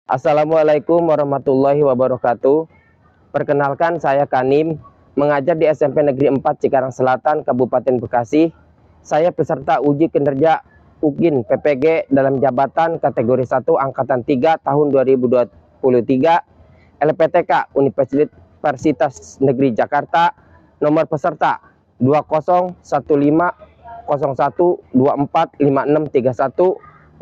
Assalamualaikum warahmatullahi wabarakatuh. Perkenalkan, saya Kanim, mengajar di SMP Negeri 4 Cikarang Selatan, Kabupaten Bekasi. Saya peserta uji kinerja UGIN PPG dalam jabatan kategori 1 Angkatan 3 tahun 2023 LPTK Universitas Negeri Jakarta, nomor peserta 201501245631,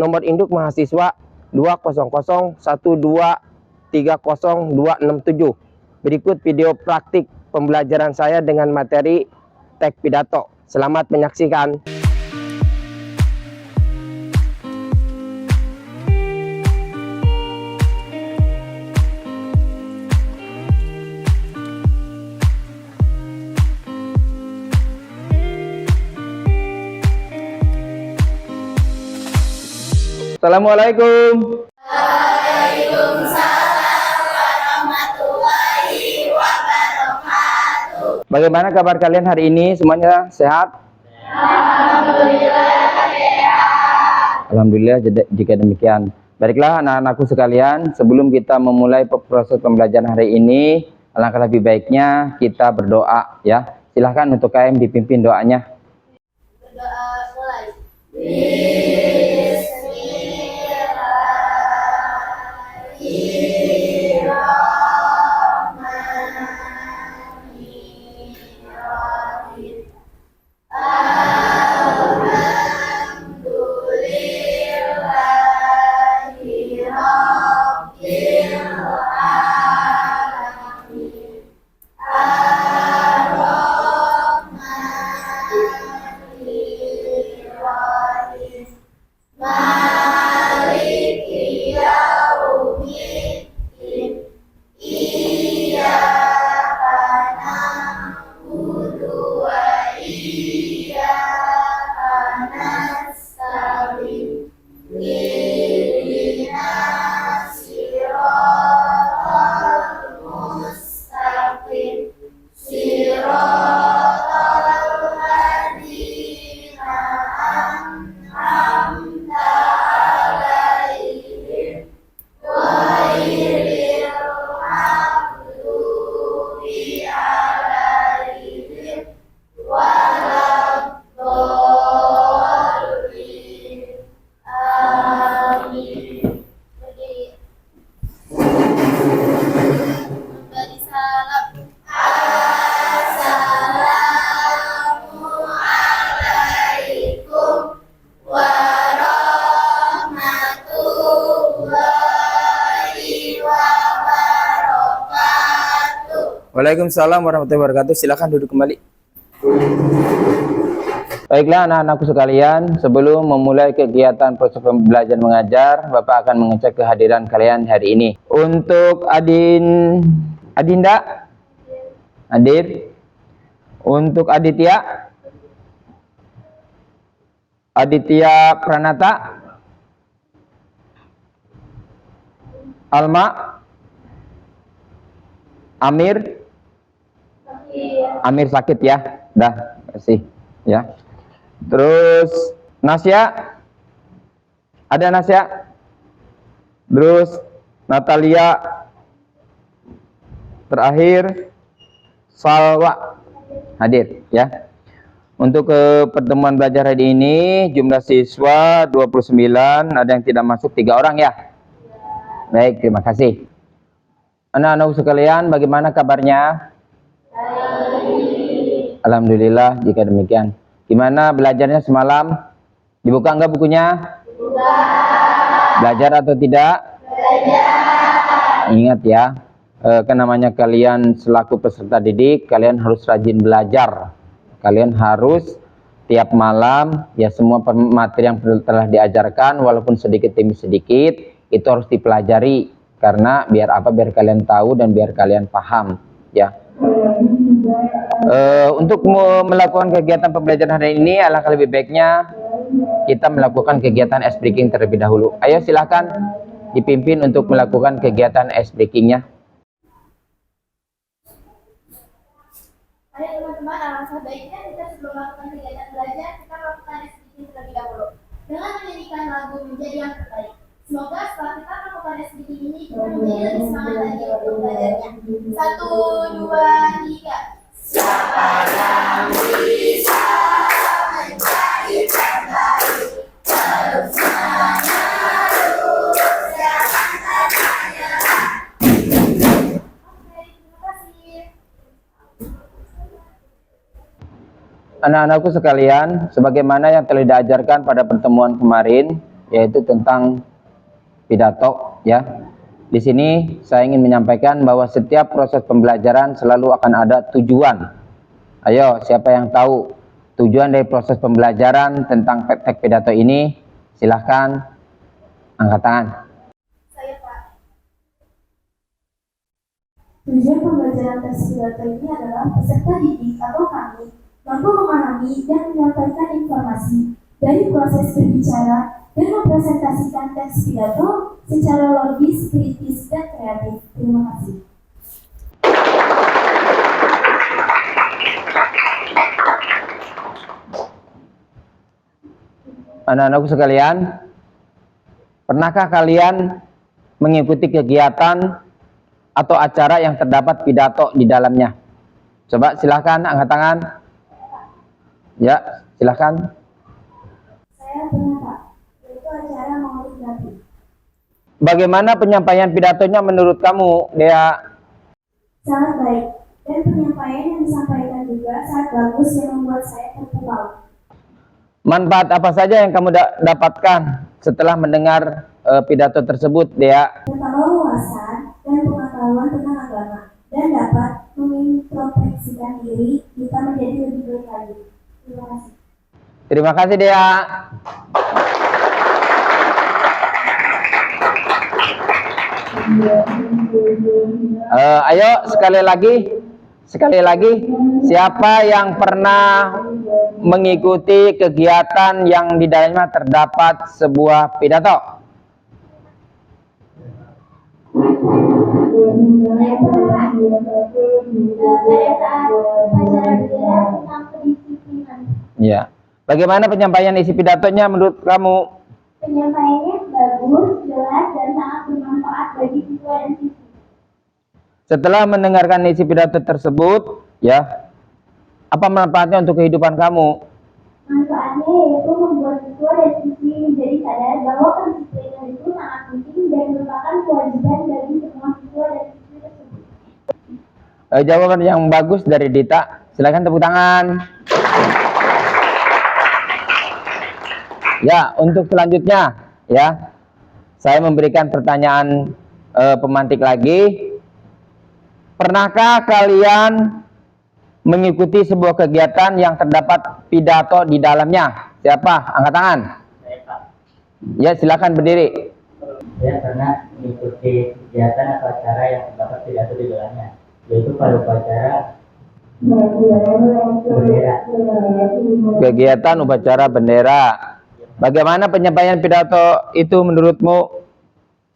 nomor induk mahasiswa 200123027. Berikut video praktik pembelajaran saya dengan materi teks pidato. Selamat menyaksikan. Assalamualaikum. Waalaikumsalam warahmatullahi wabarakatuh. Bagaimana kabar kalian hari ini? Semuanya sehat? Alhamdulillah sehat. Alhamdulillah jika demikian. Baiklah anak-anakku sekalian, sebelum kita memulai proses pembelajaran hari ini, alangkah lebih baiknya kita berdoa ya. Silahkan untuk KM dipimpin doanya. Berdoa mulai. Waalaikumsalam warahmatullahi wabarakatuh. Silakan duduk kembali. Baiklah anak-anakku sekalian, sebelum memulai kegiatan proses pembelajaran mengajar, Bapak akan mengecek kehadiran kalian hari ini. Untuk Adinda hadir. Untuk Aditya Pranata, Alma, Amir sakit ya, dah kasih ya. Terus Nasya, ada Nasya. Terus Natalia, terakhir Salwa hadir ya. Untuk pertemuan belajar hari ini jumlah siswa 29, ada yang tidak masuk 3 orang ya. Baik, terima kasih. Anak-anak sekalian, bagaimana kabarnya? Alhamdulillah jika demikian. Gimana belajarnya semalam? Dibuka enggak bukunya? Buka. Belajar atau tidak? Belajar. Ingat ya, kan namanya kalian selaku peserta didik, kalian harus rajin belajar. Kalian harus tiap malam, ya semua materi yang telah diajarkan, walaupun sedikit demi sedikit, itu harus dipelajari. Karena biar apa? Biar kalian tahu dan biar kalian paham ya. Untuk melakukan kegiatan pembelajaran hari ini, alangkah lebih baiknya kita melakukan kegiatan ice breaking terlebih dahulu. Ayo silahkan dipimpin untuk melakukan kegiatan ice breakingnya. Ayo teman-teman, alangkah baiknya kita sebelum melakukan kegiatan belajar, kita melakukan ice breaking terlebih dahulu dengan menyanyikan lagu Menjadi Yang Terbaik. Semoga setelah kita melakukan ice breaking ini, punya semangat lagi untuk belajarnya. 1, 2, 3. Siapa yang bisa menjadi terbaik? Terus menerus, jangan pernah menyerah. Oke, terima kasih. Anak-anakku sekalian, sebagaimana yang telah diajarkan pada pertemuan kemarin, yaitu tentang pidato, ya. Di sini saya ingin menyampaikan bahwa setiap proses pembelajaran selalu akan ada tujuan. Ayo, siapa yang tahu tujuan dari proses pembelajaran tentang teks pidato ini? Silahkan angkat tangan. Saya, Pak. Tujuan pembelajaran teks pidato ini adalah peserta didik atau kami mampu memahami dan menyampaikan informasi dari proses berbicara dan mempresentasikan teks pidato secara logis, kritis, dan kreatif. Terima kasih. Anak-anakku sekalian, pernahkah kalian mengikuti kegiatan atau acara yang terdapat pidato di dalamnya? Coba silahkan angkat tangan. Ya, silahkan. Saya pernah, Pak. Yaitu acara Maulid Nabi. Bagaimana penyampaian pidatonya menurut kamu, Dea? Sangat baik. Dan penyampaian yang disampaikan juga sangat bagus yang membuat saya terpukau. Manfaat apa saja yang kamu dapatkan setelah mendengar pidato tersebut, Dea? Pertama, wawasan dan pengetahuan tentang agama dan dapat mengintrospeksikan diri kita menjadi lebih baik lagi. Terima kasih. Terima kasih, Dea. Ayo sekali lagi, siapa yang pernah mengikuti kegiatan yang di dalamnya terdapat sebuah pidato? Pada saat upacara bendera tentang kedisiplinan. Ya. Bagaimana penyampaian isi pidatonya menurut kamu? Penyampaiannya bagus, jelas, dan sangat bermanfaat bagi siswa dan siswi. Setelah mendengarkan isi pidato tersebut, ya, apa manfaatnya untuk kehidupan kamu? Manfaatnya yaitu membuat siswa dan siswi menjadi sadar bahwa kedisiplinan itu sangat penting dan merupakan kewajiban bagi semua siswa dan siswi tersebut. Jawaban yang bagus dari Dita. Silakan tepuk tangan. Ya, untuk selanjutnya, ya, saya memberikan pertanyaan pemantik lagi. Pernahkah kalian mengikuti sebuah kegiatan yang terdapat pidato di dalamnya? Siapa? Angkat tangan. Saya, Pak. Ya, silakan berdiri. Saya pernah mengikuti kegiatan atau acara yang terdapat pidato di dalamnya, yaitu pada upacara bendera. Kegiatan upacara bendera. Bagaimana penyampaian pidato itu menurutmu?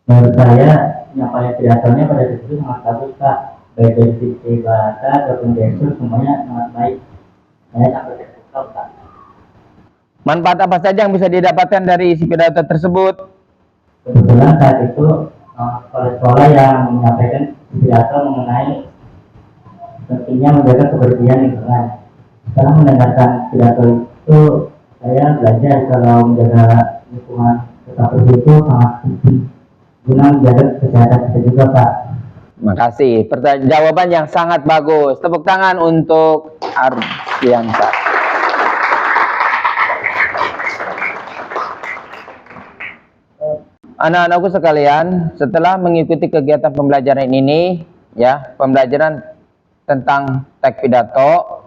Menurut saya, penyampaian pidatonya pada saat itu sangat bagus, Pak. Baik dari sisi bahasa ataupun gestur, semuanya sangat baik. Saya sangat terpukau, Pak. Manfaat apa saja yang bisa didapatkan dari isi pidato tersebut? Kebetulan saat itu sekolah-sekolah yang menyampaikan pidato mengenai pentingnya menjaga kebersihan lingkungan. Setelah mendengarkan pidato itu, saya belajar kalau menjaga lingkungan tetap bersih itu sangat penting guna menjaga kesehatan kita juga, Pak. Terima kasih. Jawaban yang sangat bagus. Tepuk tangan untuk Ardiansa. Anak-anakku sekalian, setelah mengikuti kegiatan pembelajaran ini, ya, pembelajaran tentang teks pidato,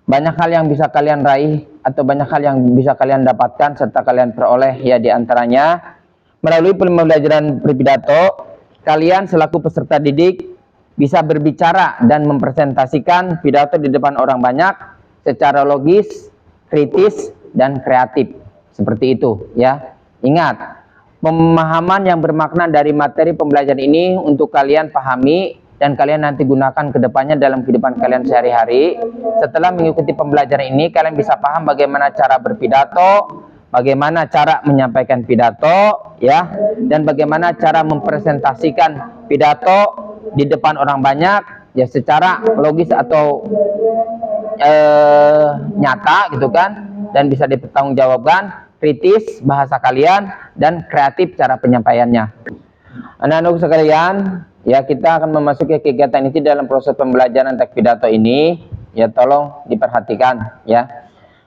banyak hal yang bisa kalian raih atau banyak hal yang bisa kalian dapatkan serta kalian peroleh, ya, di antaranya melalui pembelajaran berpidato, kalian selaku peserta didik bisa berbicara dan mempresentasikan pidato di depan orang banyak secara logis, kritis, dan kreatif. Seperti itu, ya. Ingat, pemahaman yang bermakna dari materi pembelajaran ini untuk kalian pahami dan kalian nanti gunakan ke depannya dalam kehidupan kalian sehari-hari. Setelah mengikuti pembelajaran ini, kalian bisa paham bagaimana cara berpidato, bagaimana cara menyampaikan pidato, ya, dan bagaimana cara mempresentasikan pidato di depan orang banyak, ya, secara logis atau nyata gitu kan, dan bisa dipertanggungjawabkan, kritis bahasa kalian, dan kreatif cara penyampaiannya. Anak-anak sekalian, ya, kita akan memasuki kegiatan ini dalam proses pembelajaran teks pidato ini, ya, tolong diperhatikan, ya.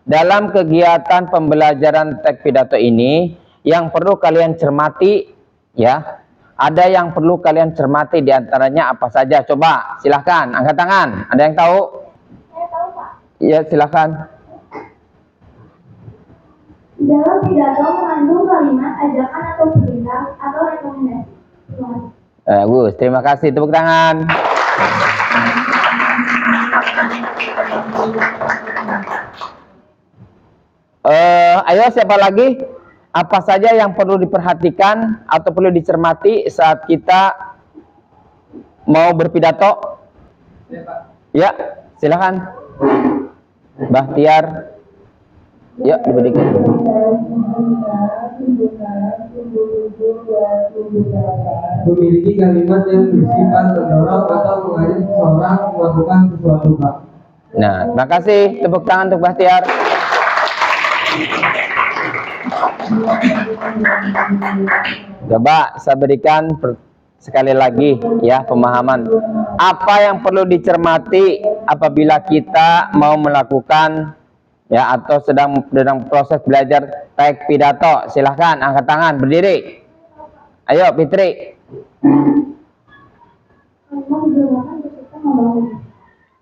Dalam kegiatan pembelajaran teks pidato ini, yang perlu kalian cermati, ya, ada yang perlu kalian cermati diantaranya apa saja? Coba, silahkan, angkat tangan. Ada yang tahu? Saya tahu, Pak. Ya, silahkan. Dalam pidato mengandung kalimat ajakan atau perintah atau rekomendasi. Bagus, terima kasih, tepuk tangan. Ayo, siapa lagi? Apa saja yang perlu diperhatikan atau perlu dicermati saat kita mau berpidato? Ya, silakan. Bahtiar. Ya, diberikan. Memiliki kalimat yang bersifat mendorong atau mengajak seseorang melakukan sesuatu, Pak. Nah, terima kasih. Tepuk tangan untuk Bahtiar. Coba saya berikan sekali lagi, ya, pemahaman. Apa yang perlu dicermati apabila kita mau melakukan, ya, atau sedang proses belajar teks pidato? Silahkan angkat tangan, berdiri. Ayo, Fitri.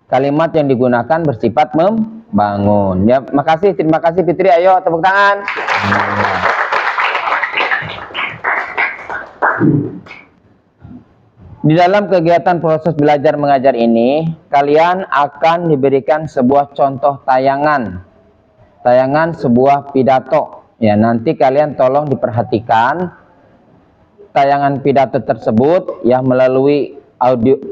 Kalimat yang digunakan bersifat membangun. Ya, makasih, terima kasih Fitri. Ayo, tepuk tangan. Di dalam kegiatan proses belajar mengajar ini, kalian akan diberikan sebuah contoh tayangan sebuah pidato. Ya, nanti kalian tolong diperhatikan tayangan pidato tersebut, ya, melalui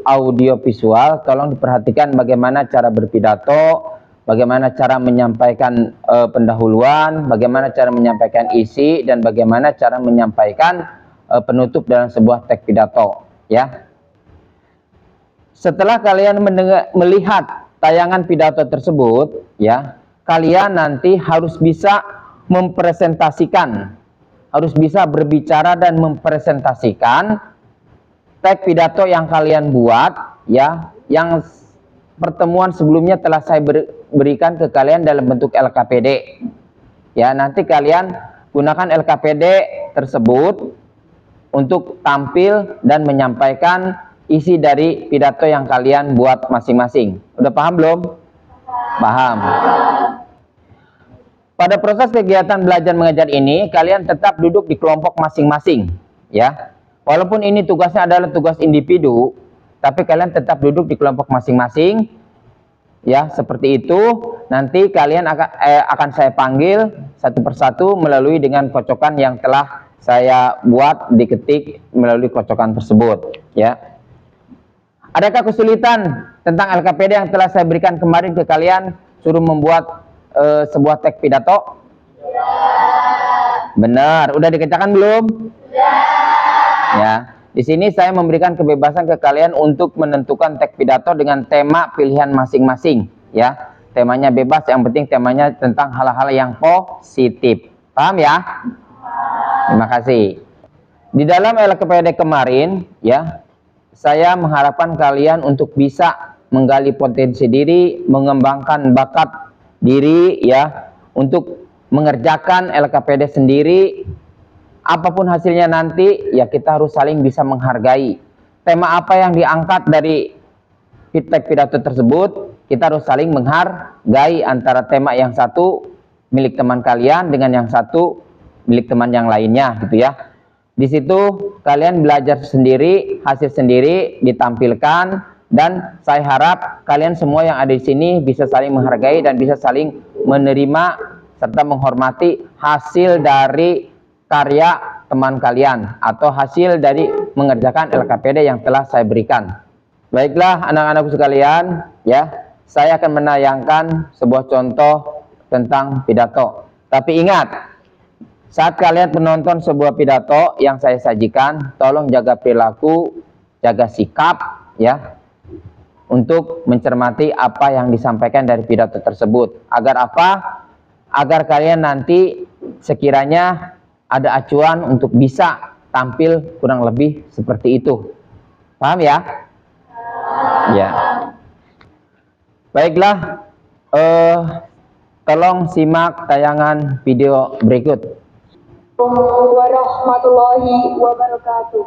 audio visual. Tolong diperhatikan bagaimana cara berpidato, bagaimana cara menyampaikan pendahuluan, bagaimana cara menyampaikan isi, dan bagaimana cara menyampaikan penutup dalam sebuah teks pidato, ya. Setelah kalian melihat tayangan pidato tersebut, ya, kalian nanti harus bisa mempresentasikan, harus bisa berbicara dan mempresentasikan teks pidato yang kalian buat, ya, yang pertemuan sebelumnya telah saya berikan ke kalian dalam bentuk LKPD. Ya, nanti kalian gunakan LKPD tersebut untuk tampil dan menyampaikan isi dari pidato yang kalian buat masing-masing. Udah paham belum? Paham. Pada proses kegiatan belajar mengajar ini, kalian tetap duduk di kelompok masing-masing, ya. Walaupun ini tugasnya adalah tugas individu, tapi kalian tetap duduk di kelompok masing-masing, ya, seperti itu. Nanti kalian akan saya panggil satu persatu melalui dengan kocokan yang telah saya buat, diketik melalui kocokan tersebut, ya. Adakah kesulitan tentang LKPD yang telah saya berikan kemarin ke kalian, suruh membuat sebuah teks pidato? Benar, udah dikerjakan belum? Ya, di sini saya memberikan kebebasan ke kalian untuk menentukan teks pidato dengan tema pilihan masing-masing, ya. Temanya bebas, yang penting temanya tentang hal-hal yang positif. Paham ya? Terima kasih. Di dalam LKPD kemarin, ya, saya mengharapkan kalian untuk bisa menggali potensi diri, mengembangkan bakat diri, ya, untuk mengerjakan LKPD sendiri. Apapun hasilnya nanti, ya, kita harus saling bisa menghargai. Tema apa yang diangkat dari teks pidato tersebut, kita harus saling menghargai antara tema yang satu milik teman kalian dengan yang satu milik teman yang lainnya, gitu ya. Di situ kalian belajar sendiri, hasil sendiri ditampilkan, dan saya harap kalian semua yang ada di sini bisa saling menghargai dan bisa saling menerima serta menghormati hasil dari karya teman kalian atau hasil dari mengerjakan LKPD yang telah saya berikan. Baiklah anak-anakku sekalian, ya, saya akan menayangkan sebuah contoh tentang pidato. Tapi ingat, Saat kalian menonton sebuah pidato yang saya sajikan, tolong jaga perilaku, jaga sikap, ya, untuk mencermati apa yang disampaikan dari pidato tersebut. Agar apa? Agar kalian nanti sekiranya ada acuan untuk bisa tampil kurang lebih seperti itu. Paham ya? Ya. Baiklah, tolong simak tayangan video berikut. Warahmatullahi wabarakatuh.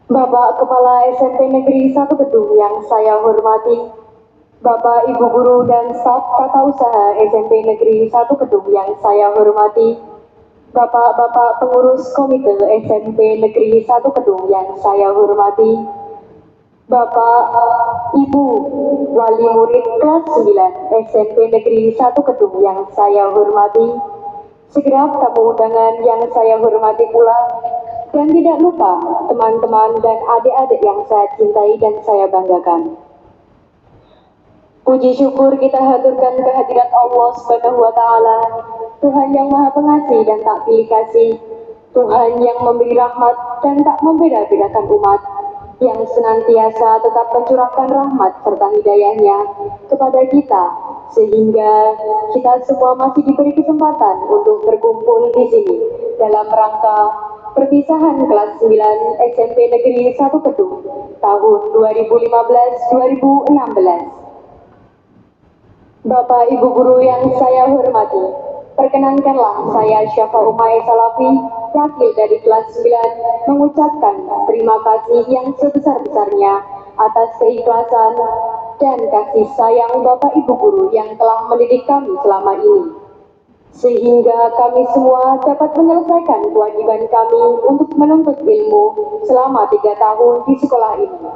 Bapak Kepala SMP Negeri 1 Kedung yang saya hormati, Bapak Ibu Guru dan staf tata usaha SMP Negeri 1 Kedung yang saya hormati, Bapak-bapak pengurus komite SMP Negeri 1 Kedung yang saya hormati, Bapak Ibu wali murid kelas 9 SMP Negeri 1 Kedung yang saya hormati, segenap tamu undangan yang saya hormati pula, dan tidak lupa teman-teman dan adik-adik yang saya cintai dan saya banggakan. Puji syukur kita haturkan kehadirat Allah Subhanahu wa Ta'ala, Tuhan yang Maha Pengasih dan tak pilih kasih, Tuhan yang memberi rahmat dan tak membeda-bedakan umat, yang senantiasa tetap mencurahkan rahmat serta hidayahnya kepada kita, sehingga kita semua masih diberi kesempatan untuk berkumpul di sini dalam rangka perpisahan kelas 9 SMP Negeri 1 Kedung tahun 2015-2016. Bapak Ibu Guru yang saya hormati, perkenankanlah saya Syafa Umay Salafi, wakil dari kelas 9, mengucapkan terima kasih yang sebesar-besarnya atas keikhlasan dan kasih sayang Bapak Ibu Guru yang telah mendidik kami selama ini, sehingga kami semua dapat menyelesaikan kewajiban kami untuk menuntut ilmu selama 3 tahun di sekolah ini.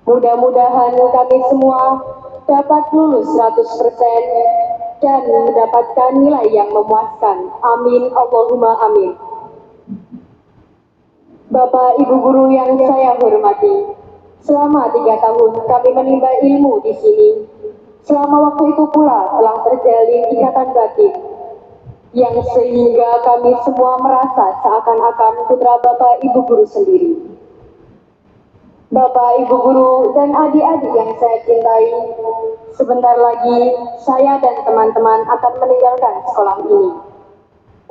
Mudah-mudahan kami semua dapat lulus 100% dan mendapatkan nilai yang memuaskan. Amin, Allahumma amin. Bapak Ibu Guru yang saya hormati, selama 3 tahun kami menimba ilmu di sini. Selama waktu itu pula telah terjalin ikatan batin, yang sehingga kami semua merasa seakan-akan putra Bapak Ibu Guru sendiri. Bapak, Ibu Guru, dan adik-adik yang saya cintai, sebentar lagi saya dan teman-teman akan meninggalkan sekolah ini.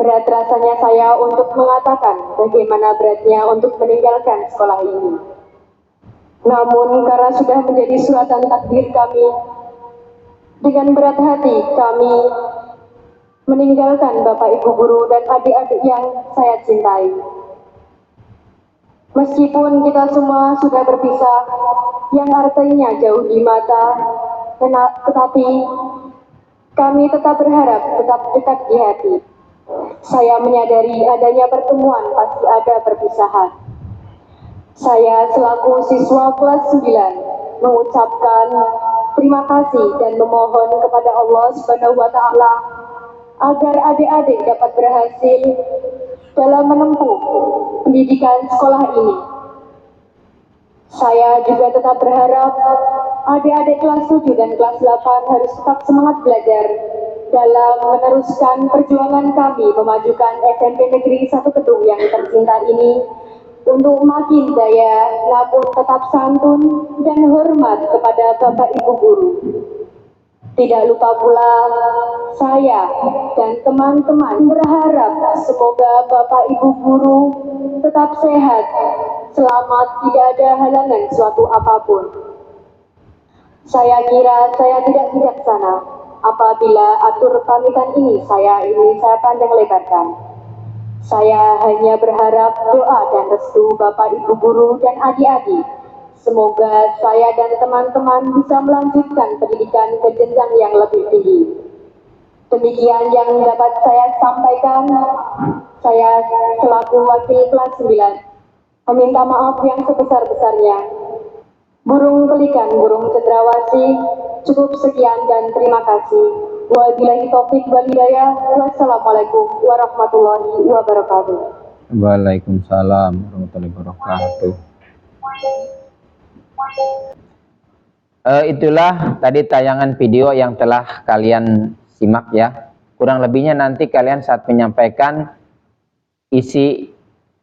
Berat rasanya saya untuk mengatakan bagaimana beratnya untuk meninggalkan sekolah ini. Namun karena sudah menjadi suratan takdir kami, dengan berat hati kami meninggalkan Bapak, Ibu Guru, dan adik-adik yang saya cintai. Meskipun kita semua sudah berpisah, yang artinya jauh di mata, tetapi kami tetap berharap tetap dekat di hati. Saya menyadari adanya pertemuan pasti ada perpisahan. Saya selaku siswa kelas 9 mengucapkan terima kasih dan memohon kepada Allah Subhanahu wa Ta'ala agar adik-adik dapat berhasil dalam menempuh pendidikan sekolah ini. Saya juga tetap berharap adik-adik kelas 7 dan kelas 8 harus tetap semangat belajar dalam meneruskan perjuangan kami memajukan SMP Negeri 1 Kedung yang tercinta ini untuk makin daya, namun tetap santun dan hormat kepada Bapak Ibu Guru. Tidak lupa pula, saya dan teman-teman berharap semoga Bapak Ibu Guru tetap sehat, selamat, tidak ada halangan suatu apapun. Saya kira saya tidak bijaksana apabila atur pamitan ini saya panjang lebarkan. Saya hanya berharap doa dan restu Bapak Ibu Guru dan adik-adik. Semoga saya dan teman-teman bisa melanjutkan pendidikan ke jenjang yang lebih tinggi. Demikian yang dapat saya sampaikan. Saya selaku wakil kelas 9 meminta maaf yang sebesar-besarnya. Burung pelikan, burung cendrawasih, cukup sekian dan terima kasih. Wabillahi taufik wal hidayah. Wassalamualaikum warahmatullahi wabarakatuh. Waalaikumsalam warahmatullahi wabarakatuh. Itulah tadi tayangan video yang telah kalian simak ya. Kurang lebihnya nanti kalian saat menyampaikan isi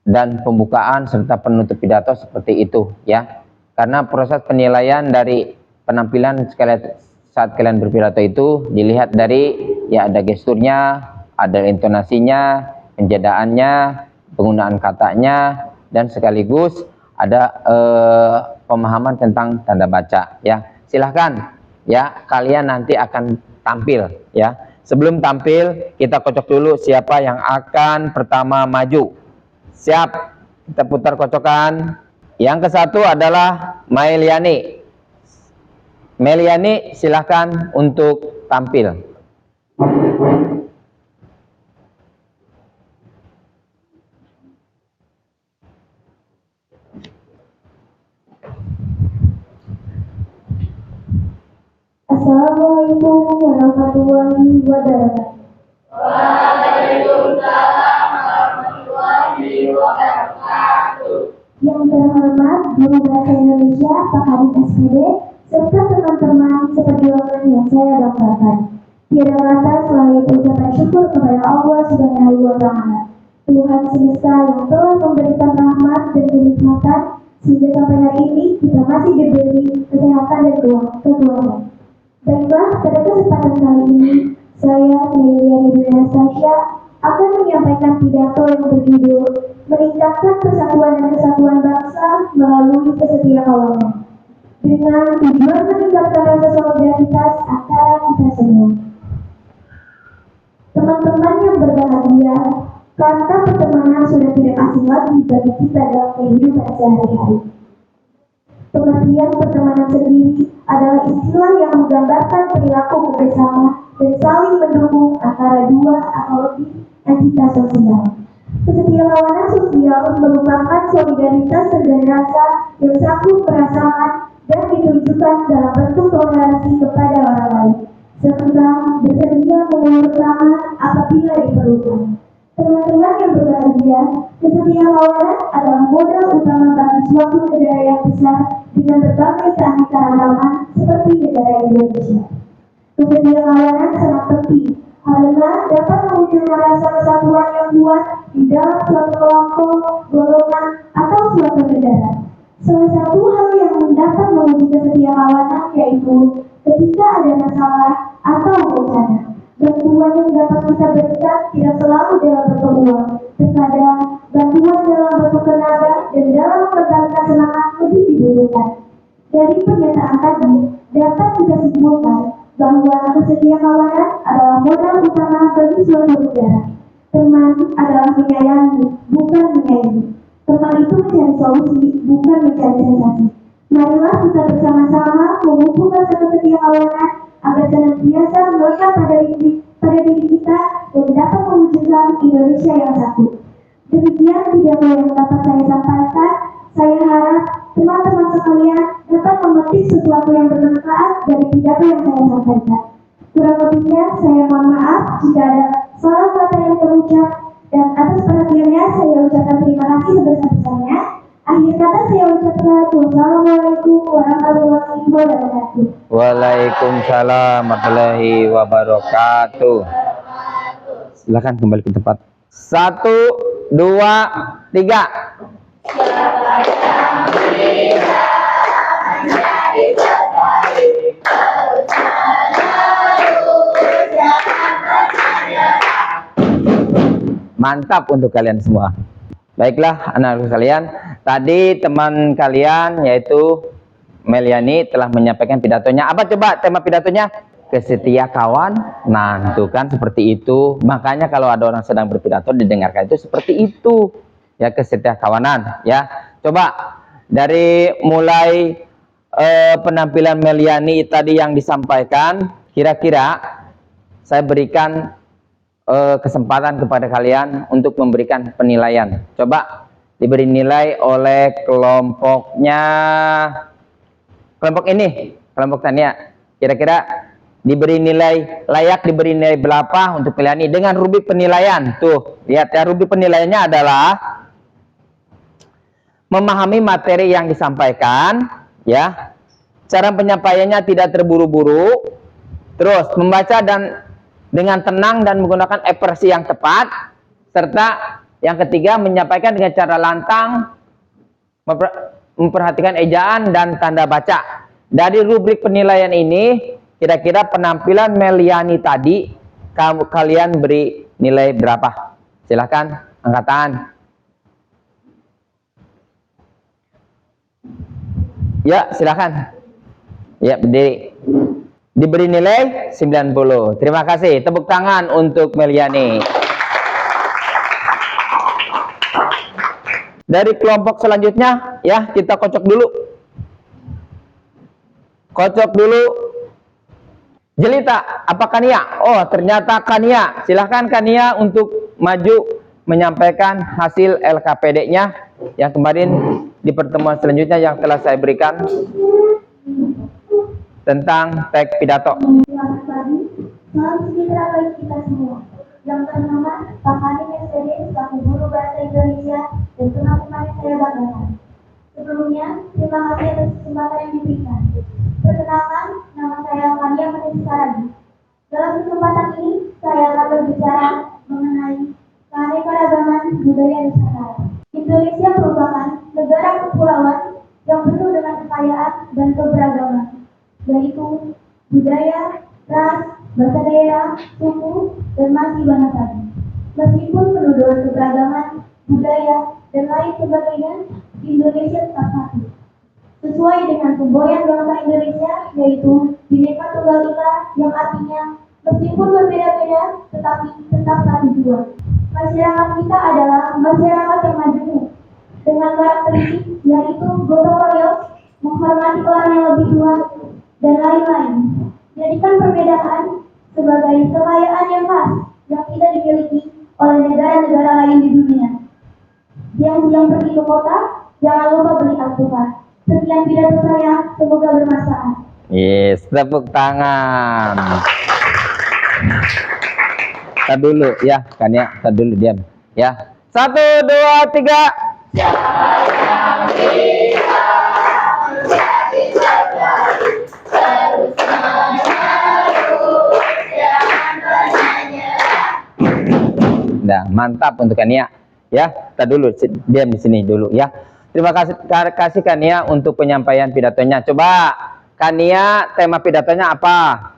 dan pembukaan serta penutup pidato seperti itu ya. Karena proses penilaian dari penampilan saat kalian berpidato itu dilihat dari ya ada gesturnya, ada intonasinya, penjadaannya, penggunaan katanya, dan sekaligus ada pemahaman tentang tanda baca ya. Silahkan ya, kalian nanti akan tampil ya. Sebelum tampil kita kocok dulu siapa yang akan pertama maju. Siap, kita putar kocokan. Yang ke satu adalah Meliani. Meliani silahkan untuk tampil. Assalamualaikum warahmatullahi wabarakatuh. Yang terhormat Guru Bahasa Indonesia Pak Kadis SPD serta teman-teman seperjuangan yang saya banggakan. Tiada kata selain ucapan syukur kepada Allah Subhanahu wa Ta'ala, Tuhan semesta yang telah memberikan rahmat dan kenikmatan sehingga sampai hari ini kita masih diberi kesehatan dan kekuatan. Baiklah, pada kesempatan kali ini saya, Meliani Dwi Anastasia, akan menyampaikan pidato yang berjudul Meningkatkan Persatuan dan Kesatuan Bangsa Melalui Kesetiakawanan, dengan tujuan meningkatkan rasa solidaritas antara kita semua. Teman-teman yang berbahagia, kata pertemanan sudah tidak asing lagi bagi kita dalam kehidupan sehari-hari. Pengertian pertemanan sendiri adalah istilah yang menggambarkan perilaku bersama dan saling mendukung antara dua atau lebih entitas sosial. Kesetiakawanan sosial merupakan solidaritas dan rasa yang satu perasaan dan ditunjukkan dalam bentuk toleransi kepada orang lain, serta bersedia mengulur tangan apabila diperlukan. Teman-teman yang berbahagia, kesetiakawanan adalah modal utama bagi suatu negara yang besar dengan berbagai keanekaragaman seperti negara Indonesia. Kesetiakawanan sangat penting karena dapat mewujudkan rasa kesatuan yang kuat di dalam suatu kelompok, golongan, atau suatu negara. Salah satu hal yang dapat mewujudkan kesetiakawanan yaitu ketika ada masalah atau bencana. Bantuan yang dapat kita berikan tidak selalu dalam bentuk uang. Terkadang bantuan dalam bentuk tenaga dan dalam memberikan semangat lebih dibutuhkan. Dari pernyataan tadi dapat kita simpulkan bahwa kesetiakawanan adalah modal utama bagi suatu negara. Teman adalah menyayangi, bukan menyayangi. Teman itu mencari solusi, bukan mencari sensasi. Marilah kita bersama-sama mengumpulkan kesetiakawanan agar senantiasa melekat pada diri kita dan dapat mewujudkan Indonesia yang satu. Demikian pidato yang dapat saya sampaikan. Saya harap teman-teman sekalian dapat memetik sesuatu yang bermanfaat dari pidato yang saya sampaikan. Kurang lebihnya saya mohon maaf jika ada salah kata yang terucap, dan atas perhatiannya saya ucapkan terima kasih sebesar-besarnya. Akhir kata saya ucapkan wassalamualaikum warahmatullahi wabarakatuh. Waalaikumsalam warahmatullahi wabarakatuh. Silakan kembali ke tempat. 1, 2, 3. Mantap untuk kalian semua. Baiklah anak-anak sekalian, tadi teman kalian yaitu Meliani telah menyampaikan pidatonya. Apa coba tema pidatonya? Kesetiakawanan. Nah, itu kan seperti itu. Makanya kalau ada orang sedang berpidato didengarkan itu seperti itu. Ya, kesetiakawanan ya. Coba dari mulai penampilan Meliani tadi yang disampaikan, kira-kira saya berikan kesempatan kepada kalian untuk memberikan penilaian. Coba diberi nilai oleh kelompoknya, kelompok ini, kelompok Tania. Kira-kira diberi nilai, layak diberi nilai berapa untuk Meliani dengan rubrik penilaian. Tuh, lihat ya, rubrik penilaiannya adalah memahami materi yang disampaikan, ya. Cara penyampaiannya tidak terburu-buru. Terus membaca dan dengan tenang dan menggunakan ekspresi yang tepat, serta yang ketiga menyampaikan dengan cara lantang, memperhatikan ejaan dan tanda baca. Dari rubrik penilaian ini, kira-kira penampilan Meliani tadi kalian beri nilai berapa? Silahkan angkat tangan. Ya, silahkan. Ya, berdiri. Diberi nilai 90. Terima kasih. Tepuk tangan untuk Meliani. Dari kelompok selanjutnya, ya, kita kocok dulu. Kocok dulu. Jelita, apa Kania? Oh, ternyata Kania. Silahkan Kania untuk maju menyampaikan hasil LKPD-nya yang kemarin di pertemuan selanjutnya yang telah saya berikan tentang teks pidato. Selamat pagi, salam sejahtera bagi kita semua. Yang terhormat, Pak Hanim SPD selaku Guru Bahasa Indonesia dan teman-teman yang saya banggakan. Sebelumnya, terima kasih atas kesempatan yang diberikan. Perkenalkan, nama saya Kania Menisaragi. Dalam kesempatan ini, saya akan berbicara mengenai keanekaragaman budaya Nusantara. Indonesia merupakan negara kepulauan yang penuh dengan kekayaan dan keberagaman, yaitu budaya, ras, bahasa daerah, suku, dan masih banyak lagi. Meskipun penuh dengan keberagaman budaya dan lain sebagainya, Indonesia tetap satu. Sesuai dengan semboyan bangsa Indonesia, yaitu Bhinneka Tunggal Ika, yang artinya meskipun berbeda-beda, tetapi tetap satu jua. Masyarakat kita adalah masyarakat yang majemuk, dengan karakteristik yaitu gotong royong, menghormati orang yang lebih tua, dan lain-lain. Jadikan perbedaan sebagai kekayaan yang khas yang tidak dimiliki oleh negara-negara lain di dunia. Yang pergi ke kota, jangan lupa beli alpukat. Sekian pidato saya, semoga bermanfaat. Yes, tepuk tangan. Tar dulu ya, Kania, tar dulu diam. Ya, 1, 2, 3. Nah, mantap untuk Kania. Ya, tar dulu, diam di sini dulu ya. Terima kasih Kania untuk penyampaian pidatonya. Coba Kania, tema pidatonya apa?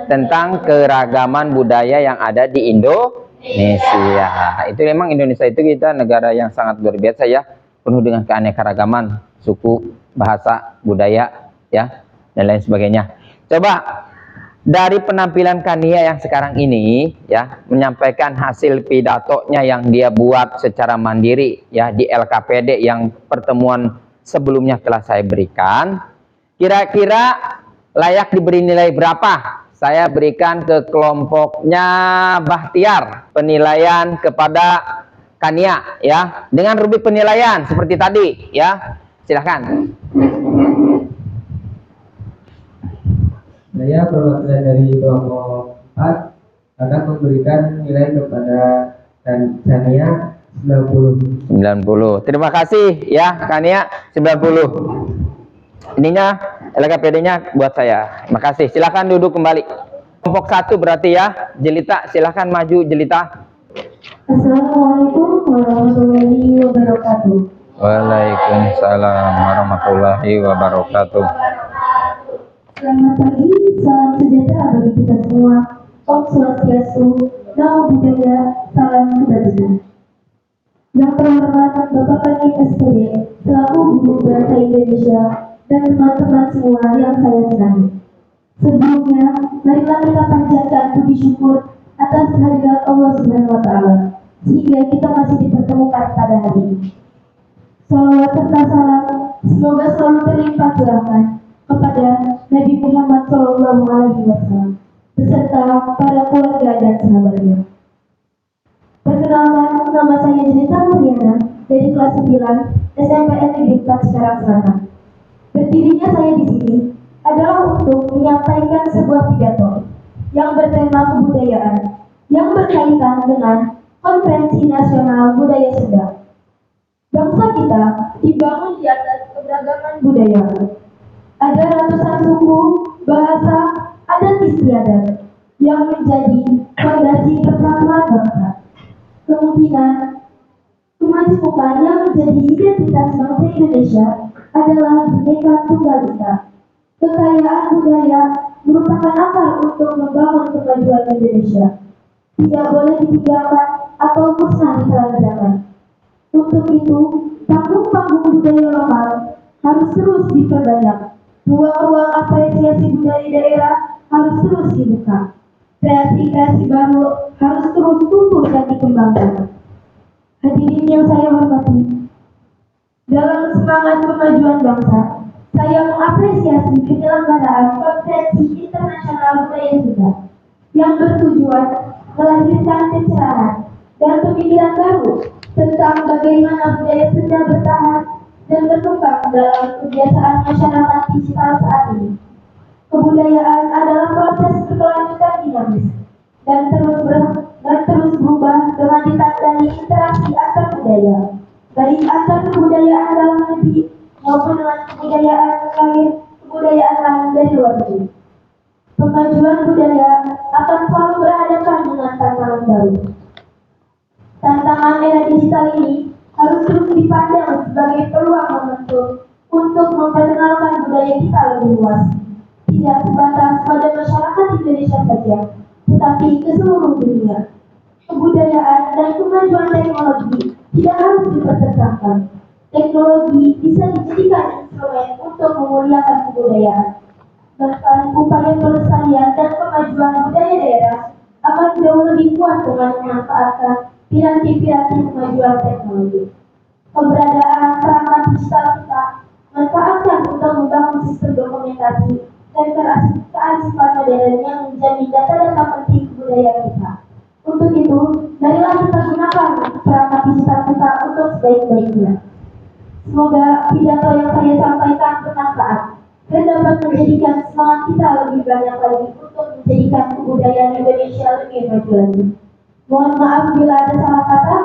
Tentang keragaman budaya yang ada di Indonesia. Itu memang Indonesia itu kita negara yang sangat luar biasa ya, penuh dengan keanekaragaman suku, bahasa, budaya, ya, dan lain sebagainya. Coba dari penampilan Kania yang sekarang ini ya, menyampaikan hasil pidatonya yang dia buat secara mandiri ya di LKPD yang pertemuan sebelumnya telah saya berikan. Kira-kira layak diberi nilai berapa? Saya berikan ke kelompoknya Bahtiar penilaian kepada Kania ya, dengan rubrik penilaian seperti tadi ya. Silahkan. Saya perwakilan dari kelompok 4 akan memberikan nilai kepada Kania 90. 90. Terima kasih ya Kania, 90. Ininya LKPD-nya buat saya. Makasih. Silakan duduk kembali. Kelompok 1 berarti ya. Jelita, silakan maju Jelita. Assalamualaikum warahmatullahi wabarakatuh. Waalaikumsalam warahmatullahi wabarakatuh. Selamat pagi, salam sejahtera bagi kita semua. Om Swastiastu, Namo Buddhaya, salam kebajikan. Yang terhormat Bapak Hanim SPD selaku Guru Bahasa Indonesia dan teman-teman semua yang saya senangi. Sebelumnya, marilah kita panjatkan puji syukur atas kehadirat Allah Subhanahu wa Ta'ala sehingga kita masih dipertemukan pada hari ini. Salawat serta salam semoga selalu terlimpah curahkan kepada Nabi Muhammad SAW beserta para keluarga dan sahabatnya. Perkenalkan, nama saya Jelita Muriana dari kelas 9 SMPN Negeri 4 Cikarang Selatan. Berdirinya saya di sini adalah untuk menyampaikan sebuah pidato yang bertema kebudayaan yang berkaitan dengan Konferensi Nasional Budaya Sunda. Bangsa kita dibangun di atas keberagaman budaya. Ada ratusan suku, bahasa, adat istiadat, yang menjadi fondasi persatuan bangsa. Kemungkinan kemajemukan yang menjadi identitas bangsa Indonesia adalah Bhinneka Tunggal Ika. Kekayaan budaya merupakan asal untuk membangun kemajuan Indonesia. Tidak boleh ditinggalkan atau musnah di telan zaman. Untuk itu, panggung-panggung budaya lokal harus terus diperbanyak. Ruang-ruang apresiasi budaya daerah harus terus dibuka. Kreasi-kreasi baru harus terus tumbuh dan dikembangkan. Hadirin yang saya hormati, dalam semangat kemajuan bangsa, saya mengapresiasi penyelenggaraan konferensi internasional budaya Sunda yang bertujuan melahirkan pencerahan dan pemikiran baru tentang bagaimana budaya Sunda bertahan dan berkembang dalam kebiasaan masyarakat digital saat ini. Kebudayaan adalah proses berkelanjutan dinamis dan terus berubah dengan ditandai interaksi antar budaya, baik antar kebudayaan dalam negeri maupun dengan kebudayaan lain dari luar negeri. Pemajuan budaya akan selalu berhadapan dengan tantangan baru. Tantangan era digital ini harus terus dipandang sebagai peluang momentum untuk memperkenalkan budaya kita lebih luas, tidak sebatas pada masyarakat Indonesia saja, tetapi ke seluruh dunia. Kebudayaan dan kemajuan teknologi tidak harus dipertentangkan. Teknologi bisa dijadikan instrumen untuk memuliakan kebudayaan. Bahkan upaya pelestarian dan kemajuan budaya daerah akan jauh lebih kuat dengan memanfaatkan piranti-piranti kemajuan teknologi. Keberadaan perangkat digital kita manfaatkan untuk membangun sistem dokumentasi dan kearifan modern yang menjamin data-data penting kebudayaan kita. Untuk itu, marilah kita gunakan perangkat digital kita untuk sebaik-baiknya. Semoga pidato yang saya sampaikan bermanfaat dan dapat menjadikan semangat kita lebih banyak lagi untuk menjadikan kebudayaan Indonesia lebih maju lagi. Mohon maaf bila ada salah kata.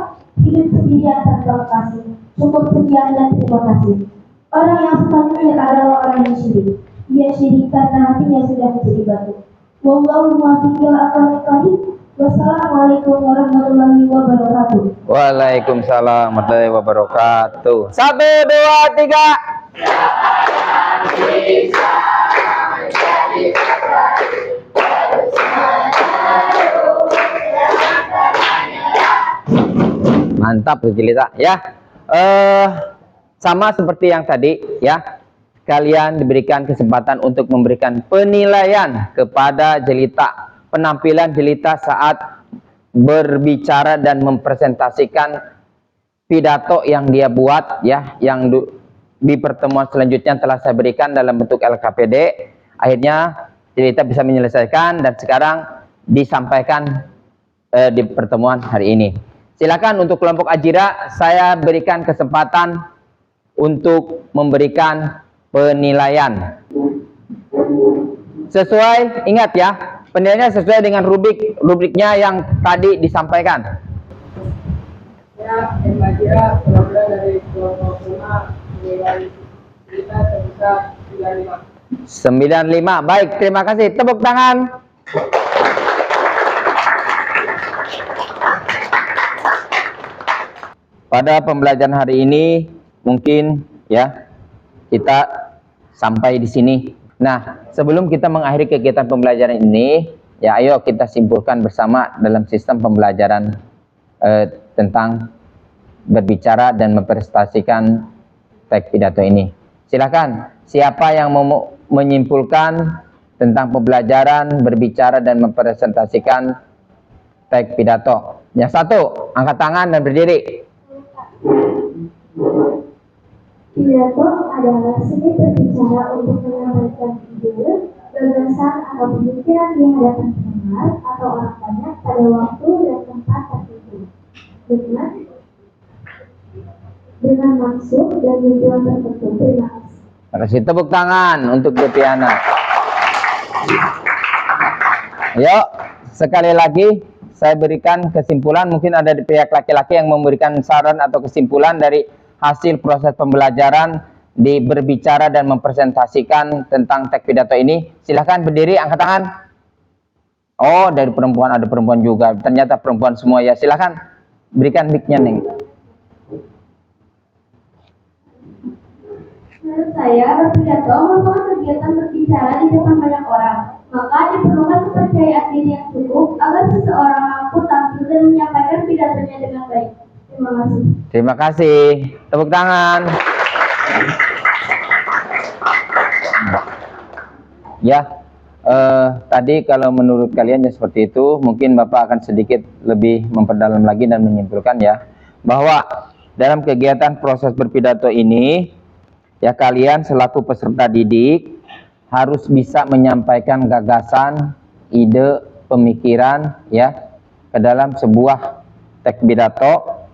Hidup sendirian tanpa kasih. Cukup sekian dan terima kasih. Orang yang suka nyinyir adalah orang yang syirik. Dia syirik karena hatinya sudah menjadi batu. Wallahu muwaffiq ila aqwamit thoriq. Wassalamualaikum warahmatullahi wabarakatuh. Waalaikumsalam warahmatullahi wabarakatuh. 1, 2, 3. Mantap tuh Jelita ya. Sama seperti yang tadi ya, kalian diberikan kesempatan untuk memberikan penilaian kepada Jelita, penampilan Jelita saat berbicara dan mempresentasikan pidato yang dia buat ya, yang di pertemuan selanjutnya telah saya berikan dalam bentuk LKPD. Akhirnya Jelita bisa menyelesaikan dan sekarang disampaikan di pertemuan hari ini. Silakan untuk kelompok Ajira, saya berikan kesempatan untuk memberikan penilaian. Sesuai, ingat ya, penilaiannya sesuai dengan rubriknya yang tadi disampaikan. Ya, yang Ajira perwakilan dari kelompok 5 menilai kita sebesar 95. 95, baik, terima kasih. Tepuk tangan. Pada pembelajaran hari ini mungkin ya kita sampai di sini. Nah, sebelum kita mengakhiri kegiatan pembelajaran ini, ya ayo kita simpulkan bersama dalam sistem pembelajaran tentang berbicara dan mempresentasikan teks pidato ini. Silakan, siapa yang mau menyimpulkan tentang pembelajaran berbicara dan mempresentasikan teks pidato? Yang satu, angkat tangan dan berdiri. Pidato adalah seni berbicara untuk menyampaikan ide, gagasan atau pemikiran di hadapan pendengar atau orang banyak pada waktu dan tempat tertentu dengan maksud dan tujuan tertentu. Terima kasih. Terima kasih. Tepuk tangan untuk Depiana. Yuk, sekali lagi saya berikan kesimpulan. Mungkin ada di pihak laki-laki yang memberikan saran atau kesimpulan dari hasil proses pembelajaran di berbicara dan mempresentasikan tentang teks pidato ini. Silahkan berdiri, angkat tangan. Oh, dari perempuan, ada perempuan juga. Ternyata perempuan semua ya. Silakan berikan mic-nya, Neng. Menurut saya, berpidato merupakan kegiatan berbicara di depan banyak orang. Maka diperlukan kepercayaan diri yang cukup agar seseorang mampu tampil dan menyampaikan pidatonya dengan baik. Terima kasih. Terima kasih. Tepuk tangan. Ya, tadi kalau menurut kalian ya seperti itu, mungkin Bapak akan sedikit lebih memperdalam lagi dan menyimpulkan ya, bahwa dalam kegiatan proses berpidato ini, ya kalian selaku peserta didik harus bisa menyampaikan gagasan, ide, pemikiran ya ke dalam sebuah teks pidato,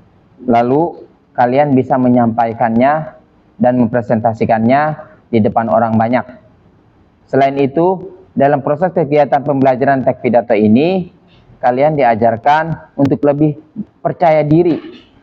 lalu kalian bisa menyampaikannya dan mempresentasikannya di depan orang banyak. Selain itu, dalam proses kegiatan pembelajaran teks pidato ini, kalian diajarkan untuk lebih percaya diri.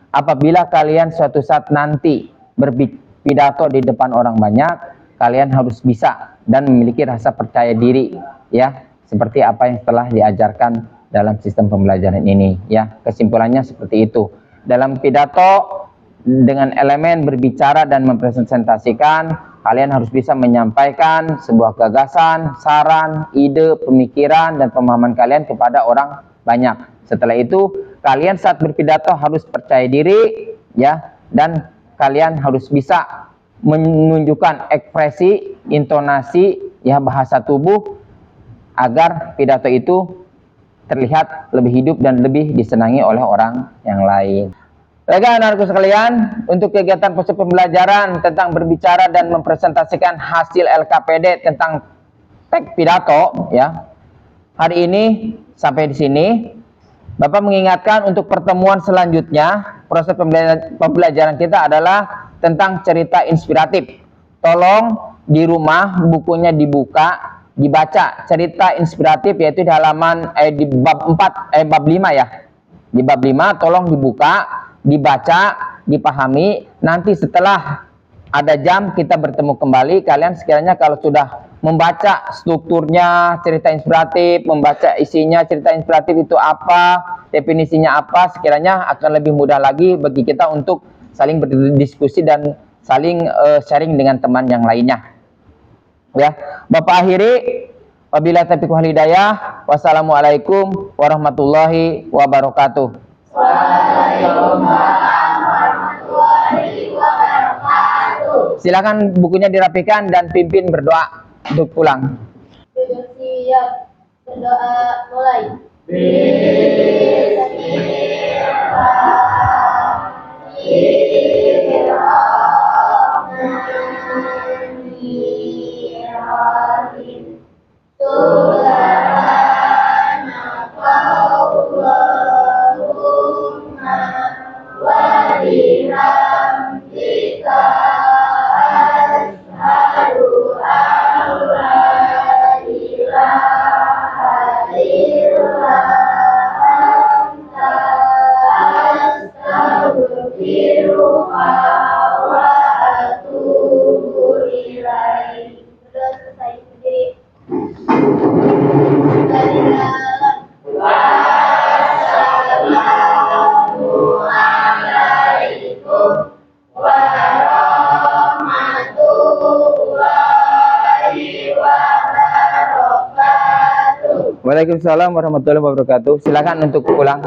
Apabila kalian suatu saat nanti berpidato di depan orang banyak, kalian harus bisa dan memiliki rasa percaya diri, ya, seperti apa yang telah diajarkan dalam sistem pembelajaran ini, ya. Kesimpulannya seperti itu. Dalam pidato dengan elemen berbicara dan mempresentasikan, kalian harus bisa menyampaikan sebuah gagasan, saran, ide, pemikiran, dan pemahaman kalian kepada orang banyak. Setelah itu, kalian saat berpidato harus percaya diri, ya, dan kalian harus bisa menunjukkan ekspresi, intonasi, ya, bahasa tubuh agar pidato itu terlihat lebih hidup dan lebih disenangi oleh orang yang lain. Baiklah anak-anakku sekalian, untuk kegiatan proses pembelajaran tentang berbicara dan mempresentasikan hasil LKPD tentang teks pidato, ya. Hari ini sampai di sini. Bapak mengingatkan untuk pertemuan selanjutnya, proses pembelajaran kita adalah tentang cerita inspiratif. Tolong di rumah bukunya dibuka, dibaca cerita inspiratif, yaitu di halaman di bab 4 bab 5 ya. Di bab 5 tolong dibuka, dibaca, dipahami. Nanti setelah ada jam kita bertemu kembali. Kalian sekiranya kalau sudah membaca strukturnya cerita inspiratif, membaca isinya cerita inspiratif itu apa, definisinya apa, sekiranya akan lebih mudah lagi bagi kita untuk saling berdiskusi dan saling sharing dengan teman yang lainnya. Ya, Bapak akhiri, wabillahi taufiq wal hidayah. Wassalamualaikum warahmatullahi wabarakatuh. Silakan bukunya dirapikan dan pimpin berdoa untuk pulang. Siap. Berdoa mulai. Waalaikumsalam warahmatullahi wabarakatuh. Silakan untuk pulang.